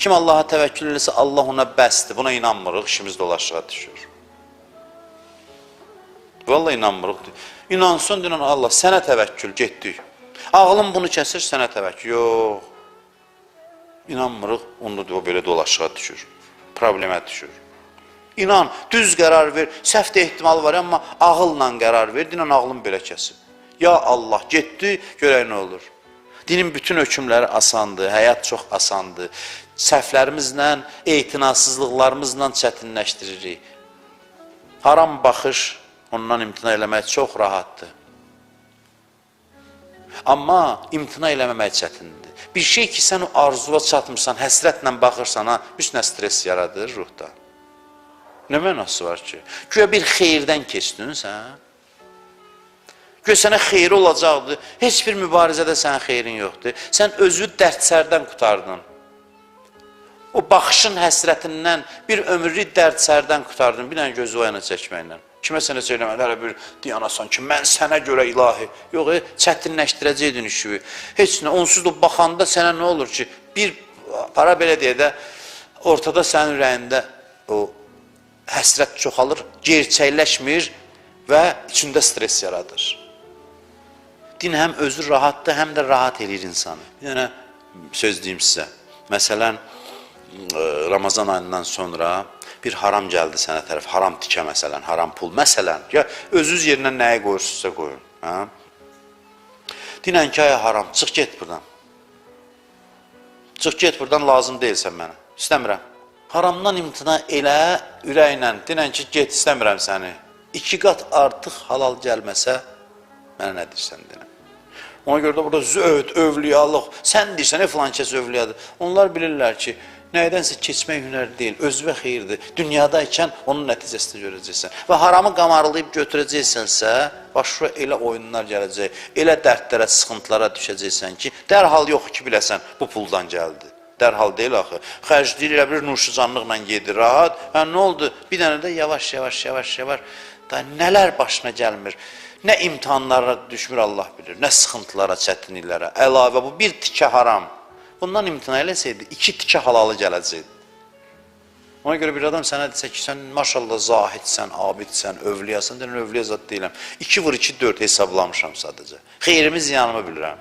Kim Allaha təvəkkül edirsə, Allah ona bəsdir. Buna inanmırıq, işimiz dolaşığa düşür. Vallahi inanmırıq. İnansın, deyən Allah, sənə təvəkkül, getdik. Ağlım bunu kəsir, sənə təvəkkül. Yox. İnanmırıq, onda o belə dolaşığa düşür. Problemə düşür. İnan, düz qərar ver, səhv də ehtimal var, amma ağılla qərar ver, deyən ağlım belə kəsib. Ya Allah, getdi, görək nə olur. Dinin bütün hökmləri asandır, həyat çox asandır. Səhvlərimizlə, etinasızlıqlarımızla çətinləşdiririk. Haram baxış, ondan imtina eləmək çox rahatdır. Amma imtina eləməmək çətindir. Bir şey ki, sən o arzuva çatmışsan, həsrətlə baxırsan, üstünə stres yaradır ruhda. Nə mənası var ki? Güya bir xeyirdən keçdin sən. Güya sənə xeyri olacaqdır. Heç bir mübarizədə sənin xeyrin yoxdur. Sən özü dərdsərdən qutardın. O baxışın həsrətindən bir ömürlük dərdsərdən qutardın. Bir dənə gözü o yana çəkməklə. Kimə sənə söyləməli, hələ bir deyanasan ki, mən sənə görə ilahi. Yox, çətinləşdirəcəkdin işi. Heç nə, onsuz da baxanda sənə nə olur ki, bir para belə deyə də, ortada sənin ürəyində o həsrət çoxalır, gerçəkləşmir və içində stres yaradır. Din həm özü rahatdır, həm də rahat eləyir insanı. Bir dənə söz deyim sizə. Məsələn, Ramazan ayından sonra bir haram gəldi sənə tərəf, haram tikə məsələn, haram pul məsələn, ya özünüz yerinə nəyə qoyursunuzsa qoyun. Dinən ki, haram, çıx get buradan. Çıx get buradan, lazım deyilsən mənə, istəmirəm. Haramdan imtina elə, ürəklə, dinən ki, get, istəmirəm səni. 2 qat artıq halal gəlməsə, mənə nə deyirsən dinən. Ona görə də burada zöhd, övliyalıq, sən deyirsən, filan kəs övliyadır. Onlar bilirlər ki, nədənsə keçmək hünər deyil, özvə xeyirdir. Dünyadaykən onun nəticəsini görəcəksən. Və haramı qamarlayıb götürəcəksənsə, başına elə oyunlar gələcək, elə dərdlərə, sıxıntılara düşəcəksən ki, dərhal yox ki, biləsən, bu puldan gəldi. Dərhal deyil axı. Xərcləyir, elə bir nuşucanlıqla gedir, rahat. Nə oldu? Bir dənə də yavaş, da nələr başına gəlmir. Nə imtihanlara düşmür Allah bilir, nə sıxıntılara, çətinliklərə. Əlavə bu bir tikə haram. Bundan imtina eləsəydi, 2 tikə halalı gələcəkdi. Ona görə bir adam sənə desə ki, sən maşallah zahidsən, abidsən, övliyasan, deyən övliya zat deyiləm. 2 vur 2, 4 hesablamışam sadəcə. Xeyrimi ziyanımı bilirəm.